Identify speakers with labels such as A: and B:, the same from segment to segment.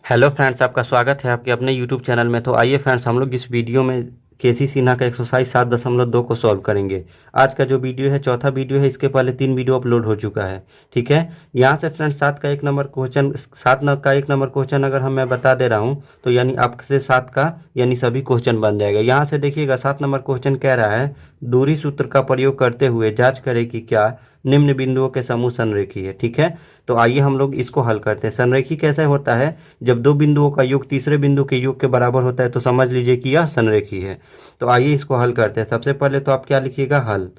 A: Hello friends, आपका स्वागत है आपके अपने यूट्यूब चैनल में। तो आइए फ्रेंड्स, हम लोग इस वीडियो में केसी सिन्हा का एक्सरसाइज 7.2 को सॉल्व करेंगे। आज का जो वीडियो है चौथा वीडियो है। इसके पहले 3 वीडियो अपलोड हो चुका है। ठीक है, यहाँ से फ्रेंड्स 7 का 1 नंबर क्वेश्चन अगर मैं बता दे रहा हूँ तो यानी आपसे 7 का यानी सभी क्वेश्चन बन जाएगा। यहाँ से देखिएगा 7 नंबर क्वेश्चन कह रहा है, दूरी सूत्र का प्रयोग करते हुए जाँच करें कि क्या निम्न बिंदुओं के समूह संरेखी है। ठीक है, तो आइए हम लोग इसको हल करते हैं। संरेखी कैसे होता है? जब दो बिंदुओं का योग तीसरे बिंदु के योग के बराबर होता है तो समझ लीजिए कि यह संरेखी है। तो आइए इसको हल करते हैं। सबसे पहले तो आप क्या लिखिएगा? हल।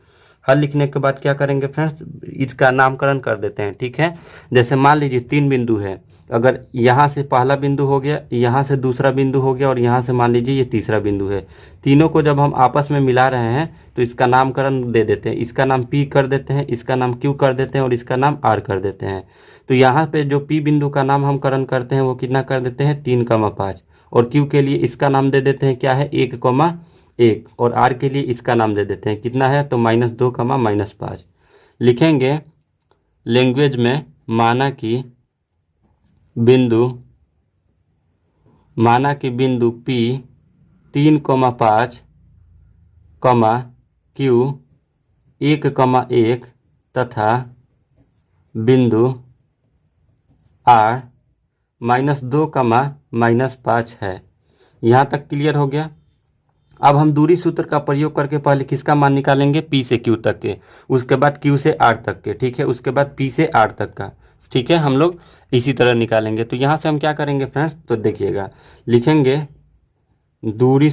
A: हल लिखने के बाद क्या करेंगे फ्रेंड्स? इसका नामकरण कर देते हैं। ठीक है, जैसे मान लीजिए 3 बिंदु है। अगर यहाँ से पहला बिंदु हो गया, यहाँ से दूसरा बिंदु हो गया और यहाँ से मान लीजिए ये तीसरा बिंदु है। तीनों को जब हम आपस में मिला रहे हैं तो इसका नामकरण दे देते हैं। इसका नाम P कर देते हैं, इसका नाम Q कर देते हैं और इसका नाम R कर देते हैं। तो यहाँ पे जो P बिंदु का नाम हम करण करते हैं वो कितना कर देते हैं? 3,5। और Q के लिए इसका नाम दे देते हैं क्या है? 1,1। और R के लिए इसका नाम दे देते हैं कितना है? तो -2, -5 लिखेंगे। लैंग्वेज में माना कि बिंदु P 3,5, Q 1,1 तथा बिंदु R -2, -5 है। यहाँ तक क्लियर हो गया। अब हम दूरी सूत्र का प्रयोग करके पहले किसका मान निकालेंगे? P से Q तक के, उसके बाद Q से R तक के। ठीक है, उसके बाद P से R तक का। ठीक है, हम लोग इसी तरह निकालेंगे। तो यहाँ से हम क्या करेंगे फ्रेंड्स? तो देखिएगा, लिखेंगे दूरी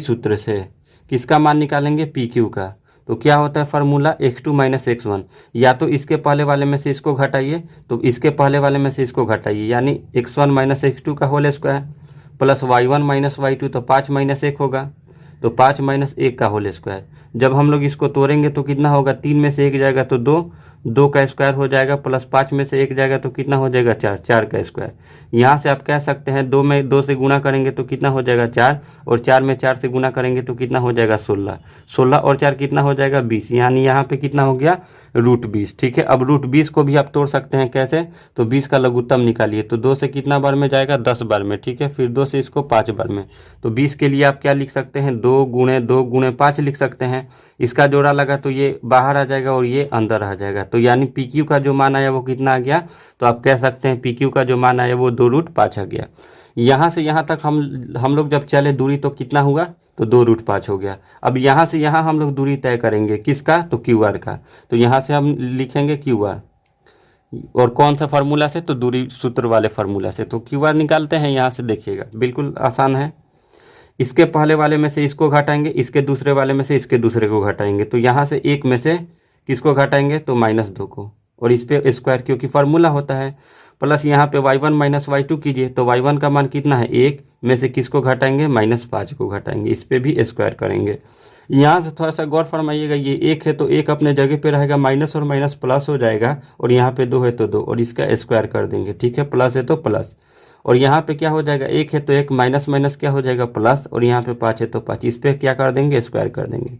A: सूत्र से किसका मान निकालेंगे? PQ का। तो क्या होता है फार्मूला? x2 - x1। या तो इसके पहले वाले में से इसको घटाइए, तो इसके पहले वाले में से इसको घटाइए, यानी x1 - x2 का whole square plus y1 - y2, तो 5 - 1 होगा, तो 5 - 1 का होल स्क्वायर। जब हम लोग इसको तोड़ेंगे तो कितना होगा? 3 में से 1 जाएगा तो 2 का स्क्वायर हो जाएगा, प्लस 5 में से 1 जाएगा तो कितना हो जाएगा? 4 का स्क्वायर। यहाँ से आप कह सकते हैं 2 में 2 से गुणा करेंगे तो कितना हो जाएगा? 4, और 4 में 4 से गुणा करेंगे तो कितना हो जाएगा? 16 और 4 कितना हो जाएगा? 20। यानी यहाँ पे कितना हो गया? √20। ठीक है, अब √20 को भी आप तोड़ सकते हैं। कैसे? तो 20 का लघुत्तम निकालिए, तो 2 से कितना बार में जाएगा? 10 बार में। ठीक है, फिर 2 से इसको 5 बार में। तो 20 के लिए आप क्या लिख सकते हैं? 2 × 2 × 5 लिख सकते हैं। इसका जोड़ा लगा तो ये बाहर आ जाएगा और ये अंदर आ जाएगा। तो यानी PQ का जो मान आया वो कितना आ गया? तो आप कह सकते हैं PQ का जो मान आया वो 2√5 आ गया। यहाँ से यहाँ तक हम लोग जब चले दूरी तो कितना हुआ? तो 2√5 हो गया। अब यहाँ से यहाँ हम लोग दूरी तय करेंगे किसका? तो QR का। तो यहाँ से हम लिखेंगे QR, और कौन सा फार्मूला से? तो दूरी सूत्र वाले फार्मूला से। तो QR निकालते हैं। यहाँ से देखिएगा, बिल्कुल आसान है। इसके पहले वाले में से इसको घटाएंगे, इसके दूसरे वाले में से इसके दूसरे को घटाएंगे। तो यहाँ से 1 में से किसको घटाएंगे? तो -2 को, और इस पे स्क्वायर, क्योंकि फार्मूला होता है। प्लस यहाँ पे y1 - y2 कीजिए, तो y1 का मान कितना है? 1 में से किसको घटाएंगे? -5 को घटाएंगे। इस पे भी स्क्वायर करेंगे। यहाँ से थोड़ा सा गौर फरमाइएगा, ये 1 है तो 1 अपने जगह पे रहेगा, माइनस और माइनस प्लस हो जाएगा, और यहाँ पे 2 है तो 2, और इसका स्क्वायर कर देंगे। ठीक है, प्लस है तो प्लस, और यहाँ पे क्या हो जाएगा? 1 है तो 1, माइनस माइनस क्या हो जाएगा? प्लस, और यहाँ पे 5 है तो 5, इस पे क्या कर देंगे? स्क्वायर कर देंगे।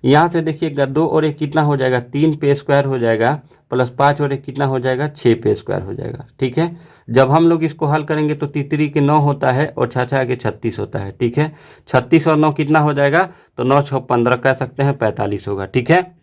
A: यहाँ से देखिएगा 2 और 1 कितना हो जाएगा? 3 पे स्क्वायर हो जाएगा, प्लस 5 और 1 कितना हो जाएगा? 6 पे स्क्वायर हो जाएगा। ठीक है, जब हम लोग इसको हल करेंगे तो 3 के 9 होता है और 6 के 36 होता है। ठीक है, 36 और 9 कितना हो जाएगा? तो 9 6 15 कह सकते हैं, 45 होगा। ठीक है,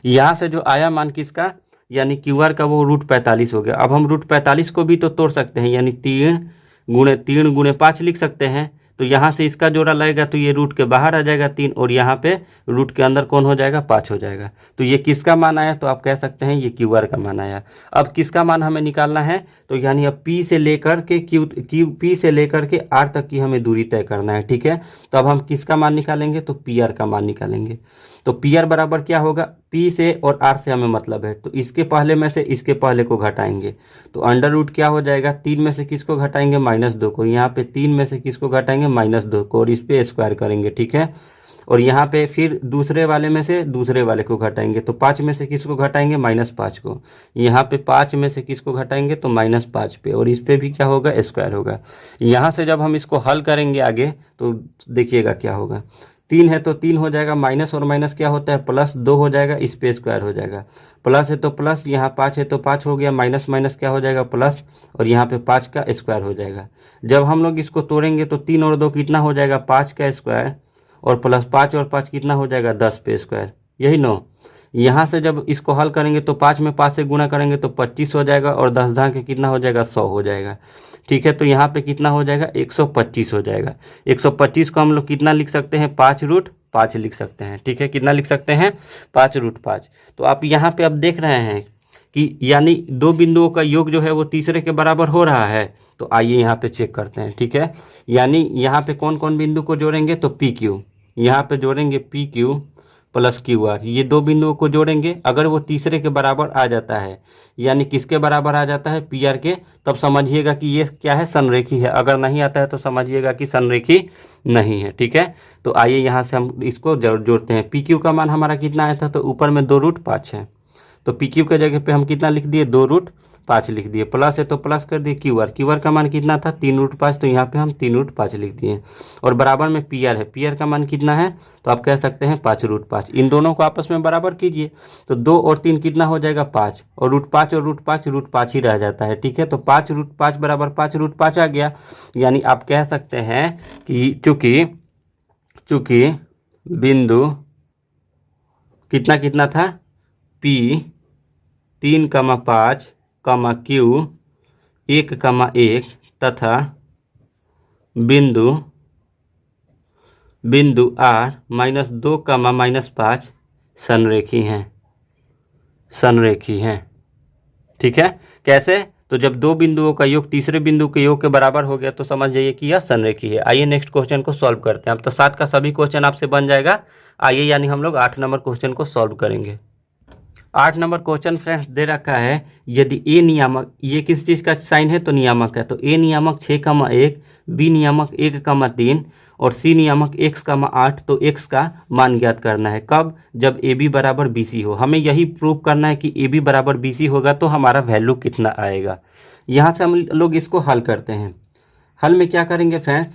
A: यहाँ से जो आया मान किसका? यानी QR का, वो √45 हो गया। अब हम √45 को भी तो तोड़ सकते हैं, यानी 3 × 5 लिख सकते हैं। तो यहाँ से इसका जोड़ा लगेगा तो ये रूट के बाहर आ जाएगा 3, और यहाँ पे रूट के अंदर कौन हो जाएगा? 5 हो जाएगा। तो ये किसका मान आया? तो आप कह सकते हैं ये QR का मान आया। अब किसका मान हमें निकालना है? तो यानी अब P से लेकर के P से लेकर के R तक की हमें दूरी तय करना है। ठीक है, तो अब हम किसका मान निकालेंगे? तो PR का मान निकालेंगे। तो PR बराबर क्या होगा? P से और R से हमें मतलब है, तो इसके पहले में से इसके पहले को घटाएंगे। तो अंडर रूट क्या हो जाएगा? 3 में से किसको घटाएंगे? -2 को। यहाँ पे 3 में से किसको घटाएंगे? -2 को, और इस पे स्क्वायर करेंगे। ठीक है, और यहाँ पे फिर दूसरे वाले में से दूसरे वाले को घटाएंगे। तो 5 में से किसको घटाएंगे? -5 को। यहाँ पे 5 में से किसको घटाएंगे? तो -5 पे, और इस पे भी क्या होगा? स्क्वायर होगा। यहाँ से जब हम इसको हल करेंगे आगे तो देखिएगा क्या होगा। 3 है तो 3 हो जाएगा, माइनस और माइनस क्या होता है? प्लस 2 हो जाएगा, इस पे स्क्वायर हो जाएगा। प्लस है तो प्लस, यहाँ 5 है तो 5 हो गया, माइनस माइनस क्या हो जाएगा प्लस, और यहाँ पे 5 का स्क्वायर हो जाएगा। जब हम लोग इसको तोड़ेंगे तो 3 और 2 कितना हो जाएगा 5 का स्क्वायर, और प्लस 5 और 5 कितना हो जाएगा 10 पे स्क्वायर, यही नो। यहाँ से जब इसको हल करेंगे तो 5 में 5 से गुना करेंगे तो 25 हो जाएगा, और 10 ढाई के कितना हो जाएगा 100 हो जाएगा। ठीक है, तो यहाँ पे कितना हो जाएगा 125 हो जाएगा। 125 को हम लोग कितना लिख सकते हैं 5√5 लिख सकते हैं। ठीक है, कितना लिख सकते हैं 5√5। तो आप यहाँ पे अब देख रहे हैं कि यानी दो बिंदुओं का योग जो है वो तीसरे के बराबर हो रहा है। तो आइए यहाँ पे चेक करते हैं। ठीक है, यानी यहाँ पे कौन कौन बिंदु को जोड़ेंगे तो PQ, यहाँ पे जोड़ेंगे PQ प्लस QR, ये दो बिंदुओं को जोड़ेंगे। अगर वो तीसरे के बराबर आ जाता है, यानी किसके बराबर आ जाता है PR के, तब समझिएगा कि ये क्या है संरेखी है। अगर नहीं आता है तो समझिएगा कि संरेखी नहीं है। ठीक है, तो आइए यहाँ से हम इसको जोड़ते हैं। PQ का मान हमारा कितना आया था, तो ऊपर में 2√5 है, तो PQ के जगह पे हम कितना लिख दिए 2√5 लिख दिए। प्लस है तो प्लस कर दिए QR का मान कितना था 3√5, तो यहाँ पे हम 3√5 लिख दिए। और बराबर में PR है, PR का मान कितना है, तो आप कह सकते हैं 5√5। इन दोनों को आपस में बराबर कीजिए, तो 2 और 3 कितना हो जाएगा 5, और √5 और √5 ही रह जाता है। ठीक है, तो 5√5 बराबर 5√5 आ गया। यानी आप कह सकते हैं कि चूँकि बिंदु कितना कितना था P 3,5, Q 1,1 तथा बिंदु R -2, -5 संरेखी हैं। ठीक है, कैसे, तो जब दो बिंदुओं का योग तीसरे बिंदु के योग के बराबर हो गया तो समझ जाइए कि यह संरेखी है। आइए नेक्स्ट क्वेश्चन को सॉल्व करते हैं। अब तो 7 का सभी क्वेश्चन आपसे बन जाएगा। आइए यानी हम लोग 8 नंबर क्वेश्चन को सॉल्व करेंगे। 8 नंबर क्वेश्चन फ्रेंड्स दे रखा है, यदि A नियामक, ये किस चीज़ का साइन है तो नियामक है, तो A नियामक 6,1, B नियामक 1,3 और C नियामक x,8, तो x का मान ज्ञात करना है। कब, जब AB बराबर BC हो। हमें यही प्रूव करना है कि AB बराबर BC होगा तो हमारा वैल्यू कितना आएगा। यहाँ से हम लोग इसको हल करते हैं। हल में क्या करेंगे फ्रेंड्स,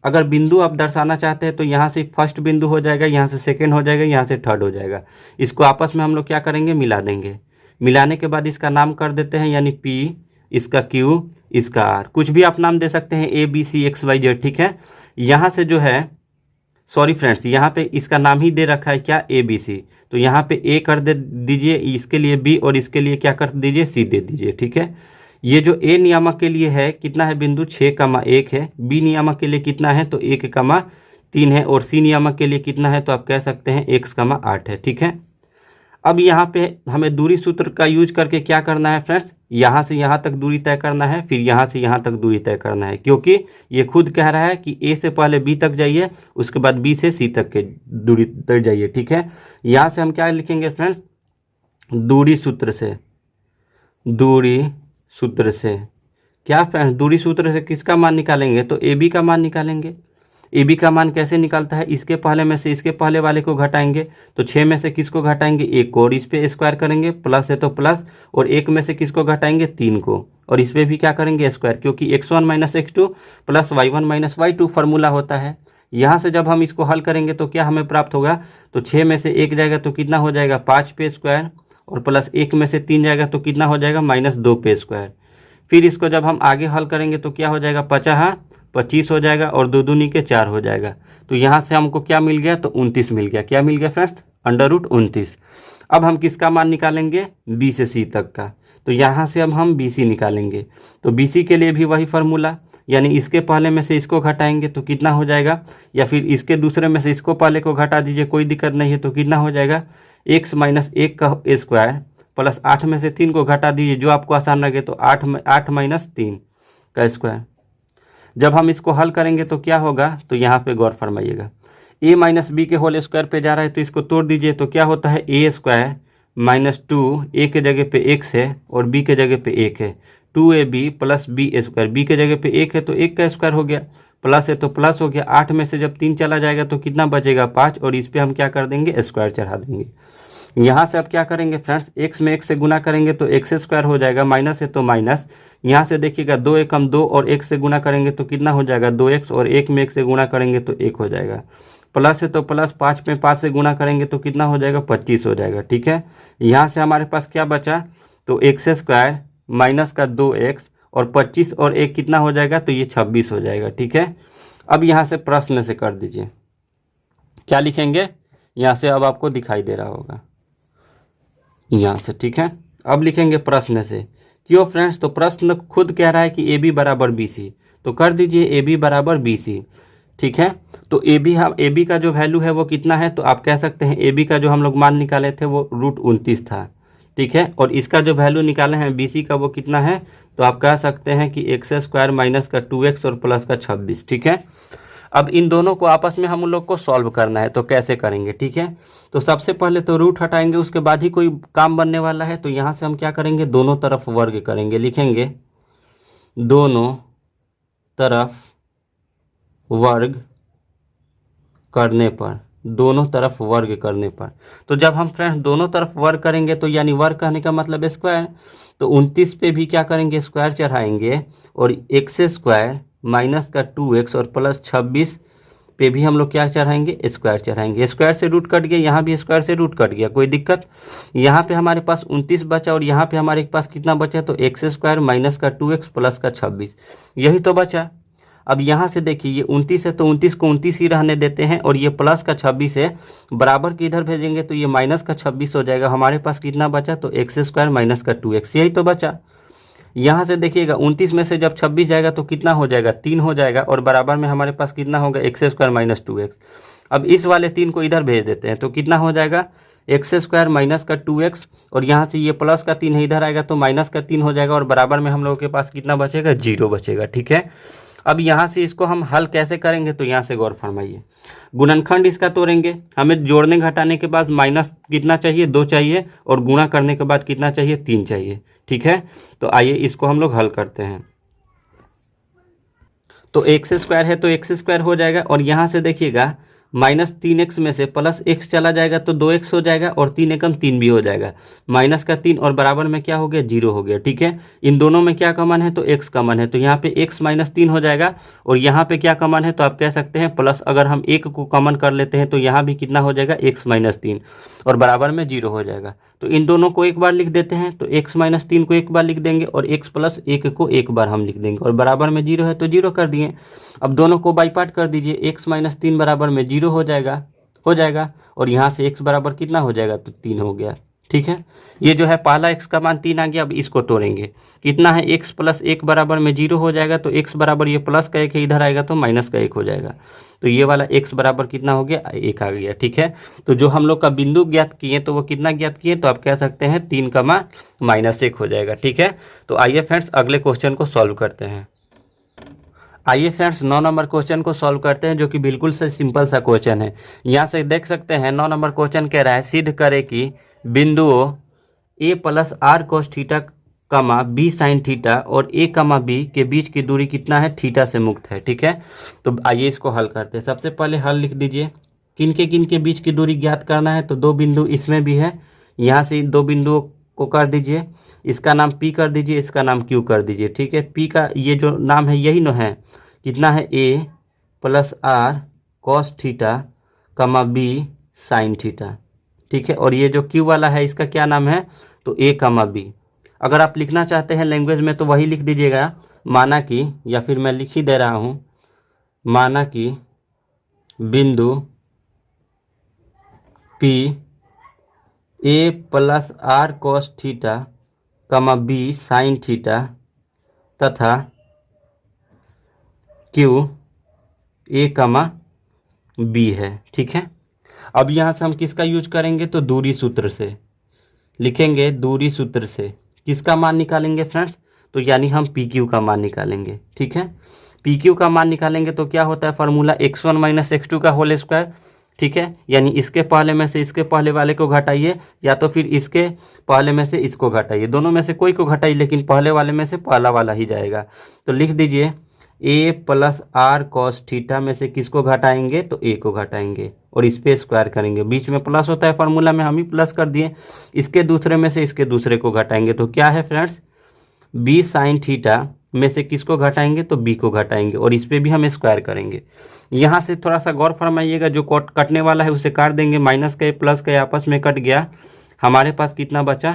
A: अगर बिंदु आप दर्शाना चाहते हैं तो यहाँ से फर्स्ट बिंदु हो जाएगा, यहाँ से सेकंड हो जाएगा, यहाँ से थर्ड हो जाएगा। इसको आपस में हम लोग क्या करेंगे मिला देंगे। मिलाने के बाद इसका नाम कर देते हैं, यानी P, इसका Q, इसका R, कुछ भी आप नाम दे सकते हैं ABC XYZ। ठीक है, यहाँ से जो है सॉरी फ्रेंड्स, यहाँ पे इसका नाम ही दे रखा है क्या ABC, तो यहाँ पे A कर दे दीजिए, इसके लिए B और इसके लिए क्या कर दीजिए C दे दीजिए। ठीक है, ये जो A नियामक के लिए है कितना है बिंदु 6,1 है, B नियामक के लिए कितना है तो 1,3 है, और C नियामक के लिए कितना है तो आप कह सकते हैं x,8 है। ठीक है, अब यहाँ पे हमें दूरी सूत्र का यूज करके क्या करना है फ्रेंड्स, यहाँ से यहाँ तक दूरी तय करना है, फिर यहाँ से यहाँ तक दूरी तय करना है, क्योंकि ये खुद कह रहा है कि A से पहले B तक जाइए, उसके बाद B से C तक के दूरी तक जाइए। ठीक है, यहाँ से हम क्या लिखेंगे फ्रेंड्स, दूरी सूत्र से क्या फ्रेंड्स, दूरी सूत्र से किसका मान निकालेंगे तो AB का मान निकालेंगे। AB का मान कैसे निकलता है, इसके पहले में से इसके पहले वाले को घटाएंगे, तो 6 में से किसको घटाएंगे 1 को, और इस पे स्क्वायर करेंगे, प्लस है तो प्लस, और 1 में से किसको घटाएंगे 3 को, और इस पे भी क्या करेंगे स्क्वायर, क्योंकि x1 - x2 plus y1 - y2 formula होता है। यहाँ से जब हम इसको हल करेंगे तो क्या हमें प्राप्त होगा, तो 6 में से 1 जाएगा तो कितना हो जाएगा 5 पे स्क्वायर, और प्लस 1 में से 3 जाएगा तो कितना हो जाएगा -2 पे स्क्वायर। फिर इसको जब हम आगे हल करेंगे तो क्या हो जाएगा 25 हो जाएगा, और 2 दूनी के 4 हो जाएगा। तो यहाँ से हमको क्या मिल गया तो 29 मिल गया। क्या मिल गया फ्रेंड्स, √29। अब हम किसका मान निकालेंगे, B से C तक का, तो यहाँ से अब हम BC निकालेंगे। तो BC के लिए भी वही फार्मूला, यानी इसके पहले में से इसको घटाएंगे तो कितना हो जाएगा, या फिर इसके दूसरे में से इसको पहले को घटा दीजिए, कोई दिक्कत नहीं है, तो कितना हो जाएगा x - 1 का स्क्वायर प्लस 8 में से 3 को घटा दीजिए, जो आपको आसान लगे, तो 8 - 3 का स्क्वायर। जब हम इसको हल करेंगे तो क्या होगा, तो यहाँ पे गौर फरमाइएगा, A - B के होल स्क्वायर पे जा रहा है तो इसको तोड़ दीजिए, तो क्या होता है A² - 2, A के जगह पे x है और B के जगह पे 1 है, 2AB प्लस B², B के जगह पे 1 है तो 1 का स्क्वायर हो गया, प्लस है तो प्लस हो गया, 8 में से जब 3 चला जाएगा तो कितना बचेगा 5, और इस पर हम क्या कर देंगे स्क्वायर चढ़ा देंगे। यहाँ से अब क्या करेंगे फ्रेंड्स, x में 1 से गुना करेंगे तो x² हो जाएगा, माइनस है तो माइनस, यहाँ से देखिएगा 2 एकम 2 और 1 से गुना करेंगे तो कितना हो जाएगा 2x, और 1 में 1 से गुना करेंगे तो 1 हो जाएगा, प्लस है तो प्लस 5 में 5 से गुना करेंगे तो कितना हो जाएगा 25 हो जाएगा। ठीक है, यहाँ से हमारे पास क्या बचा, तो एक्स स्क्वायर माइनस का 2x और 25 और 1 कितना हो जाएगा, तो ये 26 हो जाएगा। ठीक है, अब यहाँ से प्रश्न से कर दीजिए, क्या लिखेंगे यहाँ से, अब आपको दिखाई दे रहा होगा यहाँ से। ठीक है, अब लिखेंगे प्रश्न से, क्यों फ्रेंड्स, तो प्रश्न खुद कह रहा है कि ए बी बराबर बी सी, तो कर दीजिए ए बी बराबर बी सी। ठीक है, तो ए बी का जो वैल्यू है वो कितना है, तो आप कह सकते हैं ए बी का जो हम लोग मान निकाले थे वो √29 था। ठीक है, और इसका जो वैल्यू निकाले हैं बी सी का वो कितना है, तो आप कह सकते हैं कि एक्स स्क्वायर माइनस का 2x और प्लस का 26। ठीक है, अब इन दोनों को आपस में हम लोग को सॉल्व करना है, तो कैसे करेंगे। ठीक है, तो सबसे पहले तो रूट हटाएंगे, उसके बाद ही कोई काम बनने वाला है। तो यहाँ से हम क्या करेंगे, दोनों तरफ वर्ग करेंगे, लिखेंगे दोनों तरफ वर्ग करने पर, दोनों तरफ वर्ग करने पर। तो जब हम फ्रेंड्स दोनों तरफ वर्ग करेंगे तो यानी वर्ग कहने का मतलब स्क्वायर, तो 29 पे भी क्या करेंगे, स्क्वायर चढ़ाएंगे, और एक्स स्क्वायर माइनस का 2x और प्लस 26 पे भी हम लोग क्या चढ़ाएंगे, स्क्वायर चढ़ाएंगे। स्क्वायर से रूट कट गया, यहाँ भी स्क्वायर से रूट कट गया, कोई दिक्कत। यहाँ पे हमारे पास 29 बचा और यहाँ पे हमारे पास कितना बचा, तो एक्स स्क्वायर माइनस का 2x प्लस का 26, यही तो बचा। अब यहाँ से देखिए ये 29 है तो 29 को 29 ही रहने देते हैं, और ये प्लस का 26 है, बराबर के इधर भेजेंगे तो ये माइनस का 26 हो जाएगा। हमारे पास कितना बचा, तो एक्स स्क्वायर माइनस का 2x, यही तो बचा। यहाँ से देखिएगा 29 में से जब 26 जाएगा तो कितना हो जाएगा, 3 हो जाएगा, और बराबर में हमारे पास कितना होगा, एक्स स्क्वायर माइनस 2x। अब इस वाले 3 को इधर भेज देते हैं तो कितना हो जाएगा, एक्स स्क्वायर माइनस का 2x, और यहाँ से ये प्लस का 3 है, इधर आएगा तो माइनस का 3 हो जाएगा, और बराबर में हम लोगों के पास कितना बचेगा, 0 बचेगा। ठीक है, अब यहाँ से इसको हम हल कैसे करेंगे, तो यहाँ से गौर फरमाइए, गुणनखंड इसका तोड़ेंगे, हमें जोड़ने घटाने के बाद माइनस कितना चाहिए, 2 चाहिए, और गुणा करने के बाद कितना चाहिए, 3 चाहिए। ठीक है, तो आइए इसको हम लोग हल करते हैं। तो एक्स स्क्वायर है तो एक्स स्क्वायर हो जाएगा, और यहाँ से देखिएगा माइनस 3x में से प्लस x चला जाएगा तो 2x हो जाएगा, और 3 एकम 3 भी हो जाएगा, माइनस का 3 और बराबर में क्या हो गया, 0 हो गया। ठीक है, इन दोनों में क्या कॉमन है, तो x कॉमन है, तो यहाँ पे x माइनस 3 हो जाएगा, और यहाँ पे क्या कॉमन है, तो आप कह सकते हैं प्लस, अगर हम 1 को कॉमन कर लेते हैं तो यहाँ भी कितना हो जाएगा, x माइनस 3, और बराबर में 0 हो जाएगा। तो इन दोनों को एक बार लिख देते हैं, तो x माइनस 3 को एक बार लिख देंगे, और x प्लस 1 को एक बार हम लिख देंगे, और बराबर में 0 है तो 0 कर दिए। अब दोनों को बाई पार्ट कर दीजिए, x माइनस 3 बराबर में 0 हो जाएगा, और यहाँ से x बराबर कितना हो जाएगा, तो 3 हो गया। ठीक है, ये जो है पहला x का मान 3 आ गया। अब इसको तोड़ेंगे, कितना है, x प्लस 1 बराबर में 0 हो जाएगा, तो x बराबर ये प्लस का 1 है, इधर आएगा तो माइनस का 1 हो जाएगा, तो ये वाला x बराबर कितना हो गया, 1 आ गया। ठीक है, तो जो हम लोग का बिंदु ज्ञात किए तो वो कितना ज्ञात किए, तो आप कह सकते हैं 3 का माइनस 1 हो जाएगा। ठीक है, तो आइए फ्रेंड्स अगले क्वेश्चन को सॉल्व करते हैं। आइए फ्रेंड्स 9 नंबर क्वेश्चन को सॉल्व करते हैं, जो कि बिल्कुल से सिंपल सा क्वेश्चन है। यहाँ से देख सकते हैं 9 नंबर क्वेश्चन कह रहा है, सिद्ध करें कि बिंदुओं a plus R cos theta comma B sine theta और a कमा बी के बीच की दूरी कितना है, थीटा से मुक्त है। ठीक है, तो आइए इसको हल करते हैं। सबसे पहले हल लिख दीजिए, किन के बीच की दूरी ज्ञात करना है, तो 2 बिंदु इसमें भी है, यहाँ से 2 बिंदुओं को कर दीजिए, इसका नाम P कर दीजिए, इसका नाम Q कर दीजिए। ठीक है, P का ये जो नाम है यही न है, कितना है, a plus R cos theta comma B sine theta. ठीक है, और ये जो Q वाला है इसका क्या नाम है, तो a कमा b। अगर आप लिखना चाहते हैं लैंग्वेज में तो वही लिख दीजिएगा, माना कि, या फिर मैं लिख ही दे रहा हूँ, माना कि बिंदु P a plus R cos theta comma b sine theta तथा Q a कमा b है। ठीक है, अब यहाँ से हम किसका यूज करेंगे, तो दूरी सूत्र से लिखेंगे, दूरी सूत्र से किसका मान निकालेंगे फ्रेंड्स, तो यानी हम PQ का मान निकालेंगे। ठीक है, PQ का मान निकालेंगे तो क्या होता है, फार्मूला x1 माइनस x2 का होल स्क्वायर। ठीक है, यानी इसके पहले में से इसके पहले वाले को घटाइए, या तो फिर इसके पहले में से इसको घटाइए, दोनों में से कोई को घटाइए, लेकिन पहले वाले में से पहला वाला ही जाएगा। तो लिख दीजिए a plus R cos theta में से किसको घटाएंगे, तो a को घटाएंगे, और इस पे स्क्वायर करेंगे, बीच में प्लस होता है फार्मूला में, हम ही प्लस कर दिए, इसके दूसरे में से इसके दूसरे को घटाएंगे, तो क्या है फ्रेंड्स, b साइन थीटा में से किसको घटाएंगे, तो बी को घटाएंगे और इस पर भी हम स्क्वायर करेंगे। यहाँ से थोड़ा सा गौर फरमाइएगा, जो कटने वाला है उसे काट देंगे, माइनस का प्लस का आपस में कट गया, हमारे पास कितना बचा,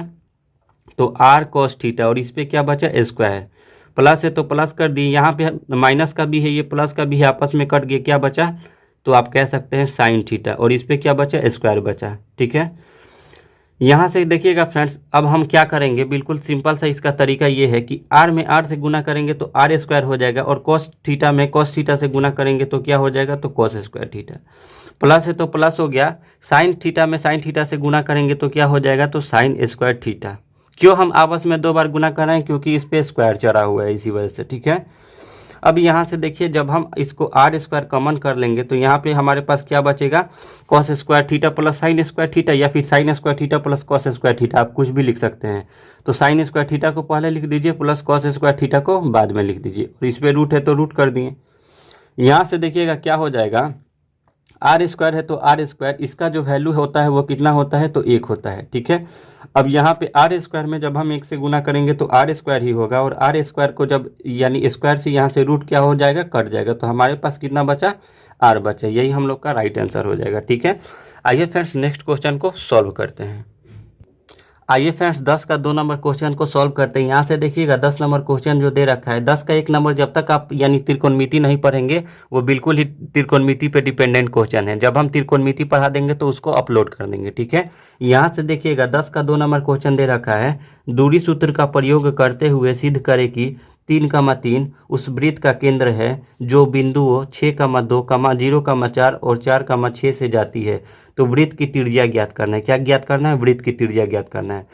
A: तो आर कॉस थीटा और इस पर क्या बचा स्क्वायर, प्लस है तो प्लस कर दिए, यहाँ पे माइनस का भी है ये प्लस का भी है, आपस में कट गया, क्या बचा, तो आप कह सकते हैं साइन थीटा और इस पर क्या बचा स्क्वायर बचा। ठीक है, यहाँ से देखिएगा फ्रेंड्स, अब हम क्या करेंगे, बिल्कुल सिंपल सा इसका तरीका ये है कि आर में आर से गुना करेंगे तो आर स्क्वायर हो जाएगा और कॉस थीटा में कॉस थीटा से गुना करेंगे तो क्या हो जाएगा, तो कॉस स्क्वायर थीटा, प्लस है तो प्लस हो गया, साइन थीटा में साइन थीटा से गुना करेंगे तो क्या हो जाएगा, तो साइन स्क्वायर थीटा। क्यों हम आपस में 2 बार गुना कर रहे हैं, क्योंकि इस पर स्क्वायर चढ़ा हुआ है इसी वजह से। ठीक है, अब यहाँ से देखिए, जब हम इसको आर स्क्वायर कॉमन कर लेंगे तो यहाँ पे हमारे पास क्या बचेगा, cos square theta plus sine square theta, या फिर sine square theta plus cos square theta, आप कुछ भी लिख सकते हैं। तो साइन स्क्वायर थीटा को पहले लिख दीजिए प्लस कॉस स्क्वायर थीटा को बाद में लिख दीजिए, और इस पर रूट है तो रूट कर दिए। यहाँ से देखिएगा क्या हो जाएगा, आर स्क्वायर है तो आर स्क्वायर, इसका जो वैल्यू होता है वो कितना होता है, तो 1 होता है। ठीक है, अब यहाँ पे आर स्क्वायर में जब हम 1 से गुना करेंगे तो आर स्क्वायर ही होगा, और आर स्क्वायर को जब यानी स्क्वायर से यहाँ से रूट क्या हो जाएगा, कट जाएगा, तो हमारे पास कितना बचा, आर बचा, यही हम लोग का राइट आंसर हो जाएगा। ठीक है, आइए फ्रेंड्स नेक्स्ट क्वेश्चन को सॉल्व करते हैं। आइए फ्रेंड्स 10 का 2 नंबर क्वेश्चन को सॉल्व करते हैं। यहाँ से देखिएगा 10 नंबर क्वेश्चन जो दे रखा है, 10 का 1 नंबर जब तक आप यानी त्रिकोणमिति नहीं पढ़ेंगे वो बिल्कुल ही त्रिकोणमिति पे डिपेंडेंट क्वेश्चन है, जब हम त्रिकोणमिति पढ़ा देंगे तो उसको अपलोड कर देंगे। ठीक है, यहाँ से देखिएगा 10 का 2 नंबर क्वेश्चन दे रखा है, दूरी सूत्र का प्रयोग करते हुए सिद्ध करें कि 3,3 उस वृत्त का केंद्र है जो बिंदुओं 6,2, 0,4 और 4,6 से जाती है, तो वृत्त की त्रिज्या ज्ञात करना है। क्या ज्ञात करना है, वृत्त की त्रिज्या ज्ञात करना है।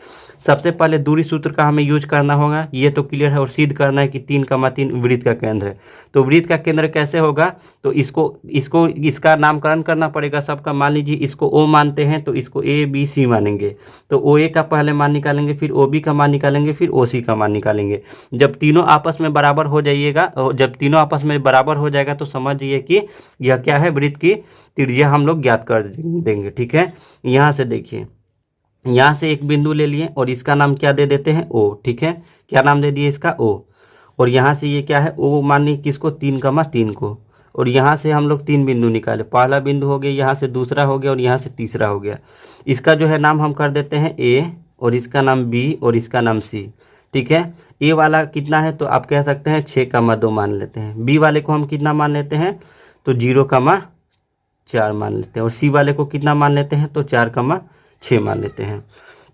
A: सबसे पहले दूरी सूत्र का हमें यूज करना होगा, ये तो क्लियर है, और सिद्ध करना है कि 3,3 वृत्त का केंद्र है। तो वृत्त का केंद्र कैसे होगा, तो इसका नामकरण करना पड़ेगा सबका। मान लीजिए इसको ओ मानते हैं तो इसको ए बी सी मानेंगे, तो ओ ए का पहले मान निकालेंगे, फिर ओ बी का मान निकालेंगे, फिर ओ सी का मान निकालेंगे। जब तीनों आपस में बराबर हो जाइएगा, जब तीनों आपस में बराबर हो जाएगा तो समझिए कि यह क्या है, वृत्त की त्रिज्या हम लोग ज्ञात कर देंगे। ठीक है, यहाँ से देखिए, यहाँ से एक बिंदु ले लिए और इसका नाम क्या दे देते हैं, ओ। ठीक है, क्या नाम दे दिए इसका, ओ। और यहाँ से ये क्या है, ओ मानिए किसको, 3,3 को, और यहाँ से हम लोग 3 बिंदु निकाले, पहला बिंदु हो गया, यहाँ से दूसरा हो गया और यहाँ से तीसरा हो गया। इसका जो है नाम हम कर देते हैं ए, और इसका नाम बी, और इसका नाम सी। ठीक है, ए वाला कितना है, तो आप कह सकते हैं 6,2 मान लेते हैं। बी वाले को हम कितना मान लेते हैं, तो 0,4 मान लेते हैं, और सी वाले को कितना मान लेते हैं, तो 4,6 मान लेते हैं।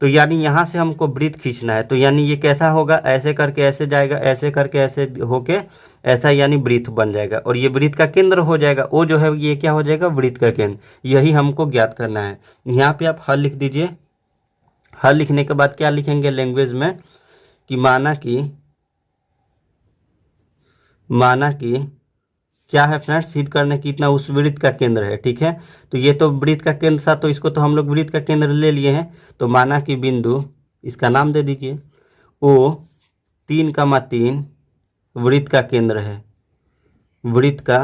A: तो यानी यहाँ से हमको वृत्त खींचना है, तो यानी ये कैसा होगा, ऐसे करके ऐसे जाएगा, ऐसे करके ऐसे होके ऐसा, यानी वृत्त बन जाएगा, और ये वृत्त का केंद्र हो जाएगा। वो जो है ये क्या हो जाएगा, वृत्त का केंद्र, यही हमको ज्ञात करना है। यहाँ पे आप हल लिख दीजिए। हल लिखने के बाद क्या लिखेंगे लैंग्वेज में, कि माना कि क्या है फ्रेंड्स, सिद्ध करने की इतना उस वृत्त का केंद्र है। ठीक है, तो ये तो वृत्त का केंद्र था, तो इसको तो हम लोग वृत्त का केंद्र ले लिए हैं। तो माना कि बिंदु, इसका नाम दे दीजिए ओ, 3,3 वृत्त का केंद्र है, वृत्त का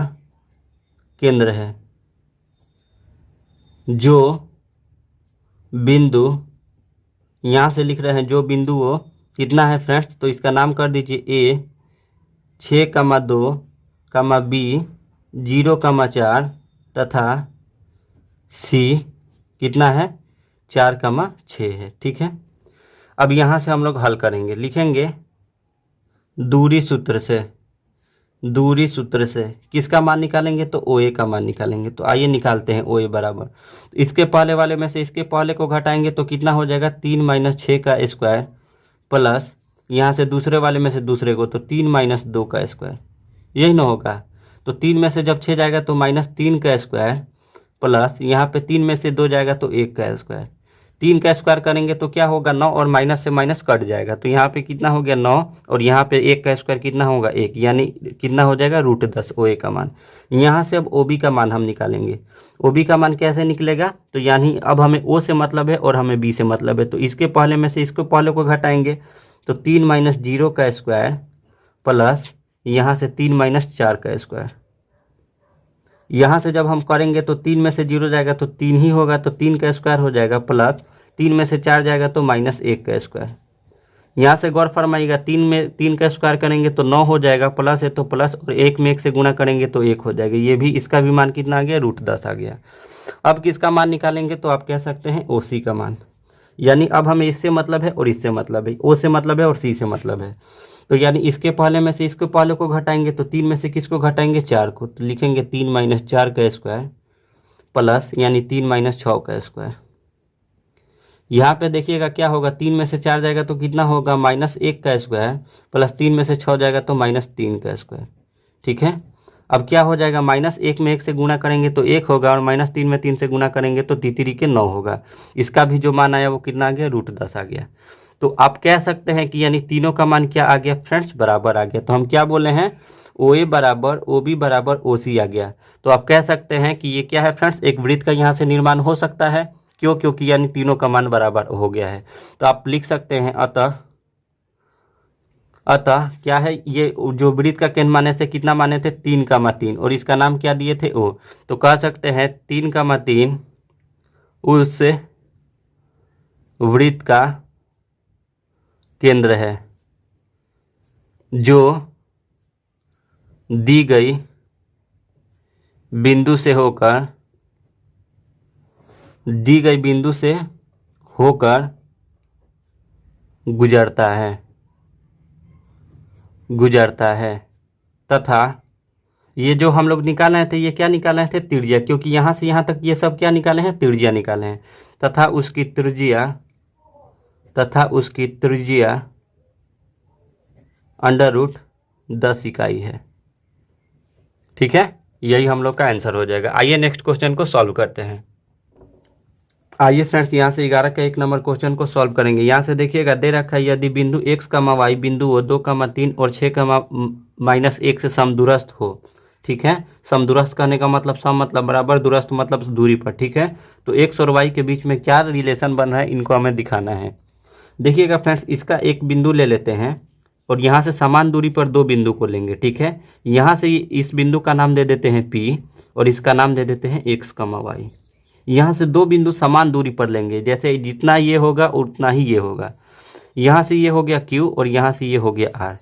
A: केंद्र है, जो बिंदु, यहाँ से लिख रहे हैं जो बिंदु वो कितना है फ्रेंड्स, तो इसका नाम कर दीजिए ए 6,2, बी 0,4 तथा सी कितना है, 4,6 है। ठीक है, अब यहाँ से हम लोग हल करेंगे, लिखेंगे दूरी सूत्र से किसका मान निकालेंगे, तो ओ ए का मान निकालेंगे। तो आइए निकालते हैं, ओ ए बराबर, तो इसके पहले वाले में से इसके पहले को घटाएंगे तो कितना हो जाएगा, 3 - 6 का स्क्वायर, प्लस यहाँ से दूसरे वाले में से दूसरे को, तो 3 - 2 का स्क्वायर, यही ना होगा। तो 3 में से जब 6 जाएगा तो -3 का स्क्वायर, प्लस यहाँ पे 3 में से 2 जाएगा तो 1 का स्क्वायर। 3 का स्क्वायर करेंगे तो क्या होगा, 9, और माइनस से माइनस कट जाएगा, तो यहाँ पे कितना हो गया 9, और यहाँ पे 1 का स्क्वायर कितना होगा 1, यानी कितना हो जाएगा √10 ओ ए का मान। यहाँ से अब ओ बी का मान हम निकालेंगे। ओ बी का मान कैसे निकलेगा, तो यानी अब हमें ओ से मतलब है और हमें बी से मतलब है, तो इसके पहले में से इसको पहले को घटाएंगे, तो 3 - 0 का स्क्वायर, प्लस यहाँ से 3 - 4 का स्क्वायर। यहाँ से जब हम करेंगे तो 3 में से 0 जाएगा तो 3 ही होगा, तो 3 का स्क्वायर हो जाएगा, प्लस 3 में से 4 जाएगा तो -1 का स्क्वायर। यहाँ से गौर फरमाइएगा, 3 में 3 का स्क्वायर करेंगे तो 9 हो जाएगा, प्लस है तो प्लस, और 1 में 1 से गुणा करेंगे तो 1 हो जाएगा। ये भी इसका भी मान कितना आ गया, √10 आ गया। अब किसका मान निकालेंगे तो आप कह सकते हैं OC का मान, यानी अब हमें इससे मतलब है और इससे मतलब है, O से मतलब है और C से मतलब है। तो यानी इसके पहले में से इसके पहले को घटाएंगे तो 3 में से किसको घटाएंगे, 4 को, तो लिखेंगे 3 - 4 का स्क्वायर प्लस यानी 3 - 6 का स्क्वायर। यहाँ पे देखिएगा क्या होगा, 3 में से 4 जाएगा तो कितना होगा, -1 का स्क्वायर प्लस 3 में से 6 जाएगा तो -3 का स्क्वायर। ठीक है, अब क्या हो जाएगा, -1 में 1 से गुणा करेंगे तो 1 होगा, और -3 में 3 से गुणा करेंगे तो 3 के 9 होगा। इसका भी जो मान आया वो कितना आ गया, √10 आ गया। तो आप कह सकते हैं कि यानी तीनों का मान क्या आ गया फ्रेंड्स, बराबर आ गया। तो हम क्या बोले हैं, OA बराबर OB बराबर OC आ गया। तो आप कह सकते हैं कि ये क्या है फ्रेंड्स, एक वृत्त का यहाँ से निर्माण हो सकता है। क्यों, क्योंकि यानी तीनों का मान बराबर हो गया है। तो आप लिख सकते हैं अतः क्या है, ये जो वृत्त का केंद्र माने से कितना माने थे, 3, और इसका नाम क्या दिए थे, O। तो कह सकते हैं 3, उस वृत्त का केंद्र है जो दी गई बिंदु से होकर गुजरता है तथा ये जो हम लोग निकाले थे, ये क्या निकाले थे, त्रिज्या, क्योंकि यहाँ से यहाँ तक ये सब क्या निकाले हैं, त्रिज्या निकाले हैं। तथा उसकी त्रिज्या √10 इकाई है। ठीक है, यही हम लोग का आंसर हो जाएगा। आइए नेक्स्ट क्वेश्चन को सॉल्व करते हैं। आइए फ्रेंड्स, यहाँ से 11 का 1 नंबर क्वेश्चन को सॉल्व करेंगे। यहाँ से देखिएगा, दे रखा है यदि बिंदु x, y बिंदु 2, 3 और 6, -1 से समदूरस्थ हो। ठीक है, समदूरस्थ कहने का मतलब सम मतलब बराबर, दूरस्थ मतलब दूरी पर। ठीक है, तो x और y के बीच में क्या रिलेशन बन रहा है, इनको हमें दिखाना है। देखिएगा फ्रेंड्स, इसका एक बिंदु ले लेते हैं और यहाँ से समान दूरी पर 2 बिंदु को लेंगे। ठीक है, यहाँ से इस बिंदु का नाम दे देते हैं P और इसका नाम दे देते हैं x, y। यहाँ से 2 बिंदु समान दूरी पर लेंगे, जैसे जितना ये होगा उतना ही ये होगा। यहाँ से ये हो गया Q और यहाँ से ये हो गया R।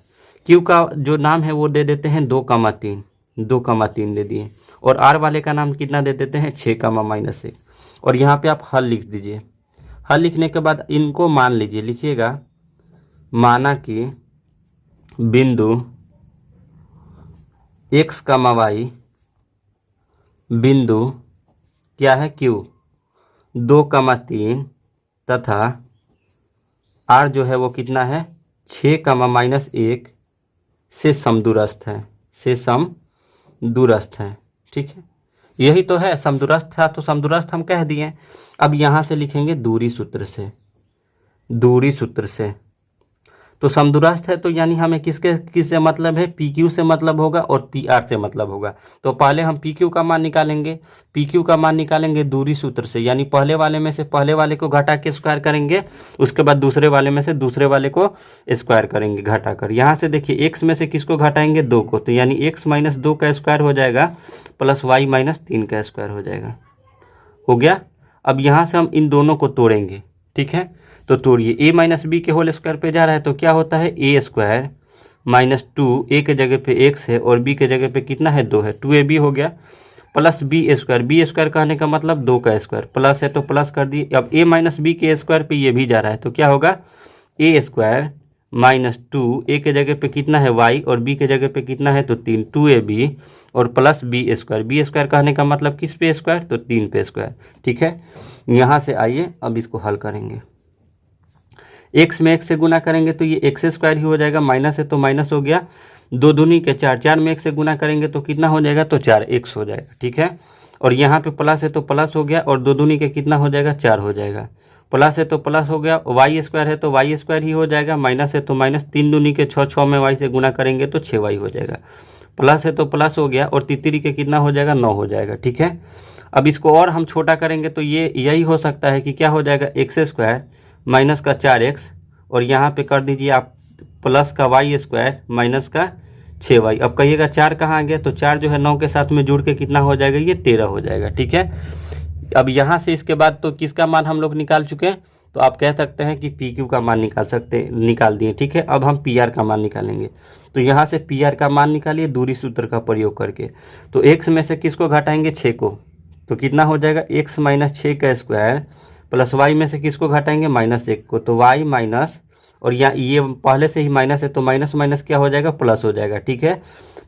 A: Q का जो नाम है वो दे देते हैं 2,3 दे दिए, और R वाले का नाम कितना दे देते हैं, 6, -1। और यहाँ पे आप हल लिख दीजिए। हल लिखने के बाद इनको मान लीजिए, लिखिएगा, माना कि बिंदु x, y बिंदु क्या है, Q 2, 3 तथा R जो है वो कितना है, 6, -1 से समदूरस्थ है। ठीक है, यही तो है, समदूरस्थ था तो समदूरस्थ हम कह दिए। अब यहाँ से लिखेंगे दूरी सूत्र से। तो समदूरस्थ है तो यानी हमें किससे मतलब है, PQ से मतलब होगा और PR से मतलब होगा। तो पहले हम PQ का मान निकालेंगे दूरी सूत्र से, यानी पहले वाले में से पहले वाले को घटा के स्क्वायर करेंगे, उसके बाद दूसरे वाले में से दूसरे वाले को स्क्वायर करेंगे घटा कर। यहाँ से देखिए x में से किसको घटाएंगे, 2 को, तो यानी x - 2 का स्क्वायर हो जाएगा प्लस y - 3 का स्क्वायर हो गया। अब यहाँ से हम इन दोनों को तोड़ेंगे। ठीक है, तो तोड़िए, a - b के होल स्क्वायर पे जा रहा है तो क्या होता है, a² - 2, a के जगह पे x है और b के जगह पे कितना है, 2 है, 2ab हो गया, प्लस b² कहने का मतलब 2 का स्क्वायर, प्लस है तो प्लस कर दिए। अब a - b के स्क्वायर पे ये भी जा रहा है तो क्या होगा, a² - 2, a के जगह पे कितना है y और b के जगह पे कितना है तो 3, 2ab और प्लस b² कहने का मतलब किस पे स्क्वायर, तो 3 पे स्क्वायर। ठीक है, यहाँ से आइए अब इसको हल करेंगे। x में x से गुना करेंगे तो ये x² ही हो जाएगा, माइनस है तो माइनस हो गया, 2 दूनी के 4, 4 में 1 से गुना करेंगे तो कितना हो जाएगा, तो 4x हो जाएगा। ठीक है, और यहाँ पे प्लस है तो प्लस हो गया, और 2 दूनी के कितना हो जाएगा, 4 हो जाएगा, प्लस है तो प्लस हो गया, y² है तो y² ही हो जाएगा, माइनस है तो माइनस, 3 दूनी के 6, 6 में y से गुना करेंगे तो 6y हो जाएगा, प्लस है तो प्लस हो गया, और 3 के कितना हो जाएगा, 9 हो जाएगा। ठीक है, अब इसको और हम छोटा करेंगे तो ये यही हो सकता है कि क्या हो जाएगा, x² माइनस का 4x, और यहाँ पे कर दीजिए आप प्लस का y² माइनस का 6y। अब कहिएगा 4 कहाँ आ गया, तो 4 जो है 9 के साथ में जुड़ के कितना हो जाएगा, ये 13 हो जाएगा। ठीक है, अब यहाँ से इसके बाद तो किसका मान हम लोग निकाल चुके हैं, तो आप कह सकते हैं कि पी क्यू का मान निकाल दिए। ठीक है, अब हम पी आर का मान निकालेंगे। तो यहाँ से पी आर का मान निकालिए दूरी सूत्र का प्रयोग करके। तो एक्स में से किसको घटाएंगे, 6 को, तो कितना हो जाएगा एक्स माइनस 6 का स्क्वायर, प्लस वाई में से किसको घटाएंगे, -1 को, तो वाई माइनस, और यहाँ ये पहले से ही माइनस है तो माइनस माइनस क्या हो जाएगा, प्लस हो जाएगा। ठीक है,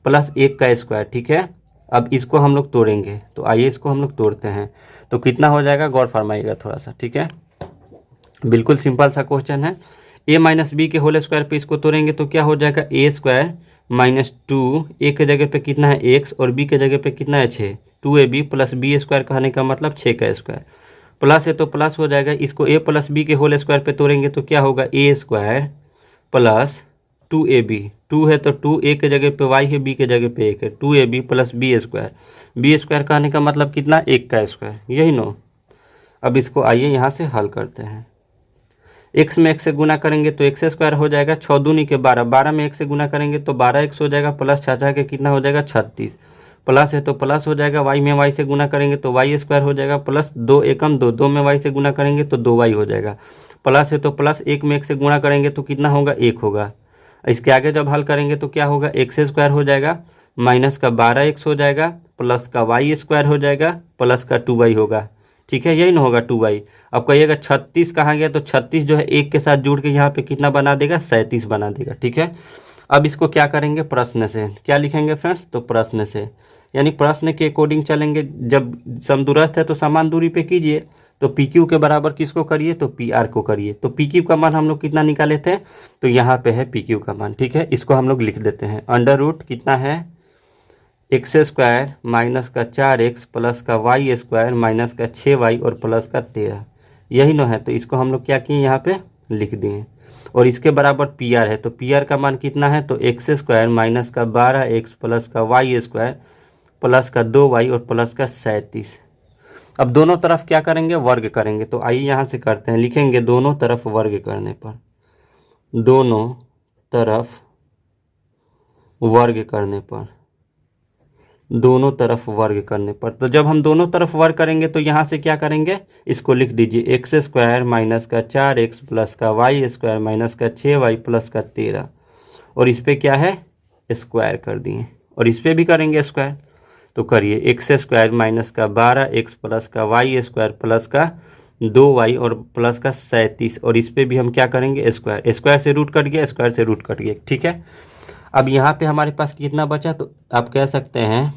A: प्लस 1 का स्क्वायर। ठीक है, अब इसको हम लोग तोड़ेंगे, तो आइए इसको हम लोग तोड़ते हैं। तो कितना हो जाएगा, गौर फरमाइएगा थोड़ा सा। ठीक है, बिल्कुल सिंपल सा क्वेश्चन है। a माइनस बी के होल स्क्वायर पे इसको तोड़ेंगे तो क्या हो जाएगा, ए स्क्वायर -2, ए के जगह पे कितना है x और b के जगह पे कितना है 6, 2ab प्लस बी स्क्वायर कहने का मतलब 6 का स्क्वायर, प्लस है तो प्लस हो जाएगा। इसको a प्लस बी के होल स्क्वायर पे तोड़ेंगे तो क्या होगा, ए स्क्वायर प्लस 2ab, 2 है तो 2 a के जगह पे y है, b के जगह पे 1 है, 2ab प्लस बी स्क्वायर कहने का मतलब कितना, 1 का स्क्वायर, यही नो। अब इसको आइए यहाँ से हल करते हैं। x में 1 से गुना करेंगे तो एक्स स्क्वायर हो जाएगा, 6 दूनी के 12, 12 में 1 से गुना करेंगे तो 12x हो जाएगा, प्लस 6 के कितना हो जाएगा 36, प्लस है तो प्लस हो जाएगा, y में y से गुना करेंगे तो y स्क्वायर हो जाएगा, प्लस 2 एकम 2, 2 में y से गुना करेंगे तो 2y हो जाएगा, प्लस है तो प्लस 1 में 1 से गुना करेंगे तो कितना होगा, 1 होगा। इसके आगे जब हल करेंगे तो क्या होगा, एक्स स्क्वायर हो जाएगा, माइनस का 12x हो जाएगा, प्लस का y स्क्वायर हो जाएगा, प्लस का 2y होगा। ठीक है, यही ना होगा 2y। अब कहिएगा 36 कहाँ गया, तो 36 जो है 1 के साथ जुड़ के यहाँ पे कितना बना देगा, 37 बना देगा। ठीक है, अब इसको क्या करेंगे, प्रश्न से क्या लिखेंगे फ्रेंड्स, तो प्रश्न से, यानी प्रश्न के अकॉर्डिंग चलेंगे। जब समदूरस्थ है तो समान दूरी पे कीजिए, तो पी क्यू के बराबर किसको करिए, तो पी आर को करिए। तो पी क्यू का मान हम लोग कितना निकाले थे, तो यहाँ पे है पी क्यू का मान। ठीक है, इसको हम लोग लिख देते हैं, अंडर रूट कितना है, एक्स स्क्वायर माइनस का 4x प्लस का वाई स्क्वायर माइनस का 6y और प्लस का 13, यही ना है। तो इसको हम लोग क्या किए, यहाँ पे लिख दिए, और इसके बराबर पी आर है। तो पी आर का मान कितना है, तो एक्स स्क्वायर माइनस का 12x प्लस का वाई स्क्वायर प्लस का 2y और प्लस का 37। अब दोनों तरफ क्या करेंगे, वर्ग करेंगे। तो आइए यहाँ से करते हैं, लिखेंगे दोनों तरफ वर्ग करने पर, दोनों तरफ वर्ग करने पर, दोनों तरफ वर्ग करने पर। तो जब हम दोनों तरफ वर्ग करेंगे तो यहाँ से क्या करेंगे, इसको लिख दीजिए, एक्स स्क्वायर माइनस का 4x प्लस का वाई स्क्वायर माइनस का 6y प्लस का 13, और इस पर क्या है, स्क्वायर कर दिए, और इस पर भी करेंगे स्क्वायर। तो करिए, एक्स स्क्वायर माइनस का 12x प्लस का वाई स्क्वायर प्लस का 2y और प्लस का 37, और इस पर भी हम क्या करेंगे, स्क्वायर, स्क्वायर से रूट कट गया, स्क्वायर से रूट कट गया। ठीक है, अब यहाँ पे हमारे पास कितना बचा, तो आप कह सकते हैं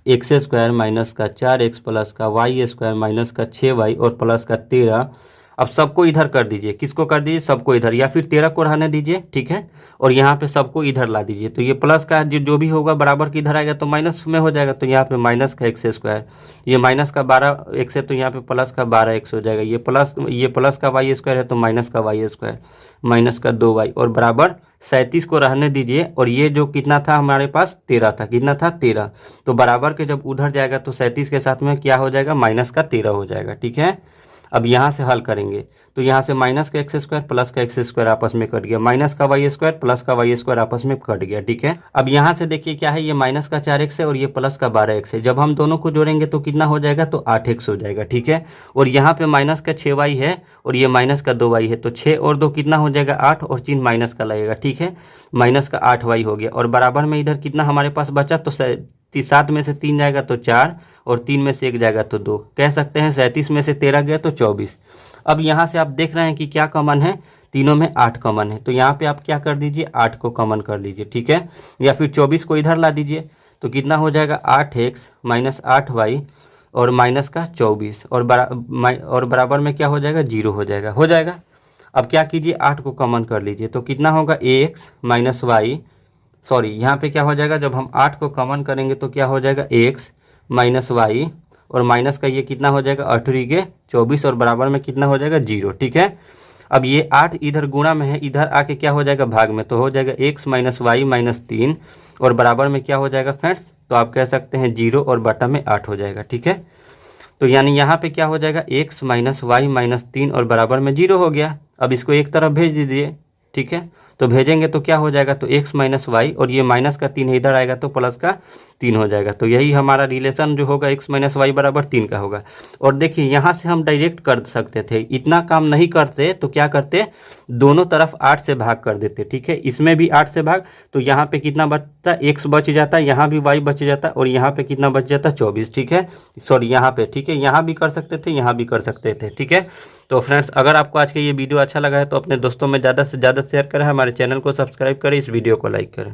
A: एक्स स्क्वायर माइनस का 4x प्लस का वाई स्क्वायर माइनस का 6y और प्लस का 13। अब सबको इधर कर दीजिए, किसको कर दीजिए, सबको इधर, या फिर 13 को रहने दीजिए। ठीक है, और यहाँ पे सबको इधर ला दीजिए। तो ये प्लस का जो भी होगा बराबर की इधर आएगा तो माइनस में हो जाएगा। तो यहाँ पे माइनस का एक्स स्क्वायर, ये माइनस का 12x है तो यहाँ पे प्लस का 12x हो जाएगा, ये प्लस का वाई स्क्वायर है तो माइनस का वाई स्क्वायर माइनस का 2y और बराबर 37 को रहने दीजिए। और ये जो कितना था हमारे पास, 13 था, कितना था 13, तो बराबर के जब उधर जाएगा तो 37 के साथ में क्या हो जाएगा, माइनस का 13 हो जाएगा। ठीक है, अब यहाँ से हल करेंगे तो यहाँ से माइनस का एक्स स्क्वायर प्लस का एक्स स्क्वायर आपस में कट गया, माइनस का वाई स्क्वायर प्लस का वाई स्क्वायर आपस में कट गया। ठीक है, अब यहाँ से देखिए क्या है, ये माइनस का 4x है और ये प्लस का 12x है, जब हम दोनों को जोड़ेंगे तो कितना हो जाएगा, तो 8x हो जाएगा। ठीक है, और यहाँ पे माइनस का 6y है और ये माइनस का 2y है, तो 6 और 2 कितना हो जाएगा, 8, और चिन्ह माइनस का लगेगा। ठीक है, माइनस का 8y हो गया, और बराबर में इधर कितना हमारे पास बचा, तो 7 में से 3 जाएगा तो 4, और 3 में से 1 जाएगा तो 2, कह सकते हैं 37 में से 13 गया तो 24। अब यहाँ से आप देख रहे हैं कि क्या कॉमन है, तीनों में 8 कॉमन है, तो यहाँ पे आप क्या कर दीजिए, 8 को कॉमन कर लीजिए। ठीक है, या फिर 24 को इधर ला दीजिए, तो कितना हो जाएगा, 8x माइनस 8y और माइनस का 24, और बराबर में क्या हो जाएगा, 0 हो जाएगा। अब क्या कीजिए, 8 को कॉमन कर लीजिए, तो कितना होगा, x माइनस वाई, सॉरी यहाँ पे क्या हो जाएगा, जब हम 8 को कॉमन करेंगे तो क्या हो जाएगा, x माइनस वाई और माइनस का ये कितना हो जाएगा, 8 के 24 और बराबर में कितना हो जाएगा, 0। ठीक है, अब ये 8 इधर गुणा में है, इधर आके क्या हो जाएगा, भाग में, तो हो जाएगा x माइनस वाई माइनस 3 और बराबर में क्या हो जाएगा फ्रेंड्स, तो आप कह सकते हैं 0 और बटा में 8 हो जाएगा। ठीक है, तो यानी यहाँ पे क्या हो जाएगा, x माइनस वाई माइनस 3 और बराबर में 0 हो गया। अब इसको एक तरफ भेज दीजिए। ठीक है, तो भेजेंगे तो क्या हो जाएगा, तो x माइनस वाई, और ये माइनस का 3 इधर आएगा तो प्लस का 3 हो जाएगा। तो यही हमारा रिलेशन जो होगा x माइनस वाई बराबर 3 का होगा। और देखिए यहाँ से हम डायरेक्ट कर सकते थे, इतना काम नहीं करते तो क्या करते, दोनों तरफ 8 से भाग कर देते, ठीक है, इसमें भी 8 से भाग, तो यहाँ पे कितना बचता, x बच जाता, यहाँ भी y बच जाता, और यहाँ पे कितना बच जाता, 24, ठीक है, सॉरी यहाँ पे, ठीक है, यहाँ भी कर सकते थे, यहाँ भी कर सकते थे, ठीक है। तो फ्रेंड्स, अगर आपको आज का ये वीडियो अच्छा लगा है तो अपने दोस्तों में ज़्यादा से ज़्यादा शेयर करें, हमारे चैनल को सब्सक्राइब करें, इस वीडियो को लाइक करें।